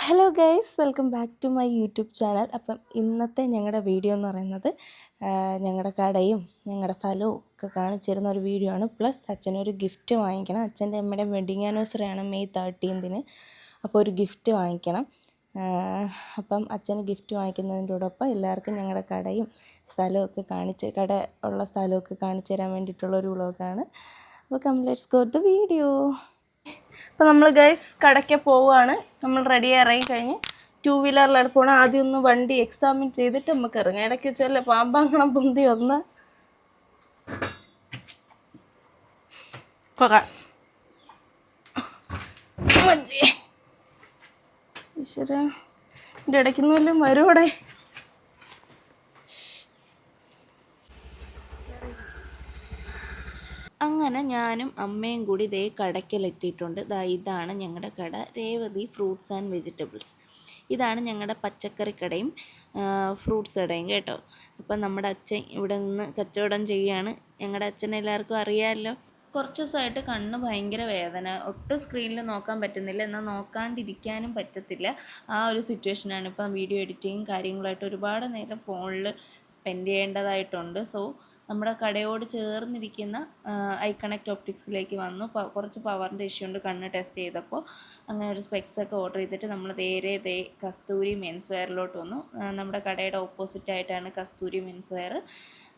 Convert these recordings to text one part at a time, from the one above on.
Hello guys, welcome back to my YouTube channel. അപ്പം ഇന്നത്തെ ഞങ്ങളുടെ വീഡിയോ എന്ന് പറയുന്നത് ഞങ്ങളുടെ കടയും ഞങ്ങളുടെ സ്ഥലവും ഒക്കെ കാണിച്ചു തരുന്ന ഒരു വീഡിയോ ആണ്. പ്ലസ് അച്ഛനൊരു ഗിഫ്റ്റ് വാങ്ങിക്കണം. അച്ഛൻ്റെ അമ്മയുടെ വെഡിങ് ആനിവേഴ്സറി ആണ് മെയ് 13-ന്. അപ്പോൾ ഒരു ഗിഫ്റ്റ് വാങ്ങിക്കണം. അപ്പം അച്ഛന് ഗിഫ്റ്റ് വാങ്ങിക്കുന്നതിൻ്റെയോടൊപ്പം എല്ലാവർക്കും ഞങ്ങളുടെ കടയും സ്ഥലമൊക്കെ കട ഉള്ള സ്ഥലമൊക്കെ കാണിച്ചു തരാൻ വേണ്ടിയിട്ടുള്ളൊരു വ്ളോഗാണ്. അപ്പോൾ ലെറ്റ്സ് ഗോ ടു വീഡിയോ. അപ്പോൾ നമ്മൾ ഗൈസ് കടയ്ക്ക് പോവുകയാണ്. നമ്മൾ റെഡി ഇറങ്ങി കഴിഞ്ഞ് 2 വീലറിലാണ് പോകണം. ആദ്യം ഒന്ന് വണ്ടി എക്സാമിൻ ചെയ്തിട്ട് നമുക്ക് ഇറങ്ങാം. ഇടയ്ക്ക് വെച്ചല്ലേ പാമ്പാങ്കണം പൊന്തി ഒന്ന് ഈശ്വര, എൻ്റെ ഇടയ്ക്കൊന്നും വല്ലതും വരുവോടെ. അങ്ങനെ ഞാനും അമ്മയും കൂടി ഇതേ കടയ്ക്കലെത്തിയിട്ടുണ്ട്. ഇതാണ് ഞങ്ങളുടെ കട, രേവതി ഫ്രൂട്ട്സ് ആൻഡ് വെജിറ്റബിൾസ്. ഇതാണ് ഞങ്ങളുടെ പച്ചക്കറി കടയും ഫ്രൂട്ട്സ് കടയും കേട്ടോ. അപ്പം നമ്മുടെ അച്ഛൻ ഇവിടെ നിന്ന് കച്ചവടം ചെയ്യുകയാണ്. ഞങ്ങളുടെ അച്ഛനെ എല്ലാവർക്കും അറിയാമല്ലോ. കുറച്ച് ദിവസമായിട്ട് കണ്ണ് ഭയങ്കര വേദന, ഒട്ടും സ്ക്രീനിൽ നോക്കാൻ പറ്റുന്നില്ല, എന്നാൽ നോക്കാണ്ടിരിക്കാനും പറ്റത്തില്ല. ആ ഒരു സിറ്റുവേഷനാണ്. ഇപ്പം വീഡിയോ എഡിറ്റിങ്ങും കാര്യങ്ങളായിട്ട് ഒരുപാട് നേരം ഫോണിൽ സ്പെൻഡ് ചെയ്യേണ്ടതായിട്ടുണ്ട്. സോ നമ്മുടെ കടയോട് ചേർന്നിരിക്കുന്ന ഐ കണക്ട് ഒപ്റ്റിക്സിലേക്ക് വന്നു. കുറച്ച് പവറിൻ്റെ ഇഷ്യൂ ഉണ്ട് കണ്ണ് ടെസ്റ്റ് ചെയ്തപ്പോൾ. അങ്ങനെ ഒരു സ്പെക്സൊക്കെ ഓർഡർ ചെയ്തിട്ട് നമ്മൾ നേരെ കസ്തൂരി മെൻസ് വെയറിലോട്ട് വന്നു. നമ്മുടെ കടയുടെ ഓപ്പോസിറ്റായിട്ടാണ് കസ്തൂരി മെൻസ് വെയർ.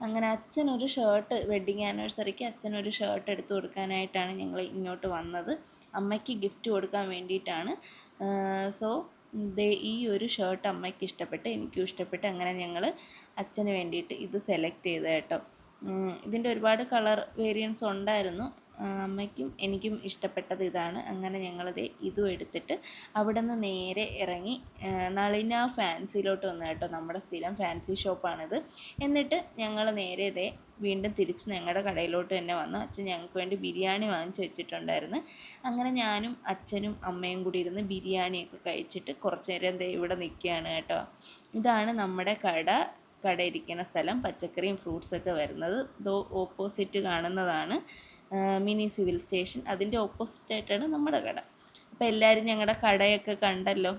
അങ്ങനെ അച്ഛനൊരു ഷർട്ട്, വെഡ്ഡിങ് ആനിവേഴ്സറിക്ക് അച്ഛനൊരു ഷർട്ട് എടുത്തു കൊടുക്കാനായിട്ടാണ് ഞങ്ങൾ ഇങ്ങോട്ട് വന്നത്. അമ്മയ്ക്ക് ഗിഫ്റ്റ് കൊടുക്കാൻ വേണ്ടിയിട്ടാണ്. സോ ഈ ഒരു ഷർട്ട് അമ്മയ്ക്ക് ഇഷ്ടപ്പെട്ട്, എനിക്കും ഇഷ്ടപ്പെട്ട്. അങ്ങനെ ഞങ്ങൾ അച്ഛന് വേണ്ടിയിട്ട് ഇത് സെലക്ട് ചെയ്ത് കേട്ടോ. ഇതിൻ്റെ ഒരുപാട് കളർ വേരിയൻസ് ഉണ്ടായിരുന്നു. അമ്മയ്ക്കും എനിക്കും ഇഷ്ടപ്പെട്ടത് ഇതാണ്. അങ്ങനെ ഞങ്ങളിത് ഇതും എടുത്തിട്ട് അവിടെ നിന്ന് നേരെ ഇറങ്ങി നളിന ഫാൻസിയിലോട്ട് വന്നു കേട്ടോ. നമ്മുടെ സ്ഥിരം ഫാൻസി ഷോപ്പാണിത്. എന്നിട്ട് ഞങ്ങൾ നേരെ വീണ്ടും തിരിച്ച് ഞങ്ങളുടെ കടയിലോട്ട് തന്നെ വന്നു. അച്ഛൻ ഞങ്ങൾക്ക് വേണ്ടി ബിരിയാണി വാങ്ങിച്ച് വെച്ചിട്ടുണ്ടായിരുന്നു. അങ്ങനെ ഞാനും അച്ഛനും അമ്മയും കൂടി ഇരുന്ന് ബിരിയാണിയൊക്കെ കഴിച്ചിട്ട് കുറച്ച് നേരം ഇവിടെ നിൽക്കുകയാണ് കേട്ടോ. ഇതാണ് നമ്മുടെ കട ഇരിക്കുന്ന സ്ഥലം. പച്ചക്കറിയും ഫ്രൂട്ട്സൊക്കെ വരുന്നത് ഓപ്പോസിറ്റ് കാണുന്നതാണ് മിനി സിവിൽ സ്റ്റേഷൻ. അതിൻ്റെ ഓപ്പോസിറ്റായിട്ടാണ് നമ്മുടെ കട. അപ്പോൾ എല്ലാവരും ഞങ്ങളുടെ കടയൊക്കെ കണ്ടല്ലോ.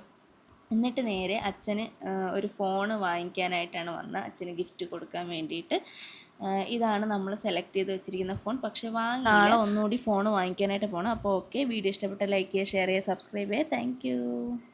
എന്നിട്ട് നേരെ അച്ഛന് ഒരു ഫോണ് വാങ്ങിക്കാനായിട്ടാണ് വന്നത്, അച്ഛന് ഗിഫ്റ്റ് കൊടുക്കാൻ വേണ്ടിയിട്ട്. ഇതാണ് നമ്മൾ സെലക്ട് ചെയ്ത് വെച്ചിരിക്കുന്ന ഫോൺ. പക്ഷേ നാളെ ഒന്നുകൂടി ഫോൺ വാങ്ങിക്കാനായിട്ട് പോകണം. അപ്പോൾ ഓക്കെ, വീഡിയോ ഇഷ്ടപ്പെട്ട ലൈക്ക് ചെയ്യുക, ഷെയർ ചെയ്യുക, സബ്സ്ക്രൈബ് ചെയ്യുക. താങ്ക്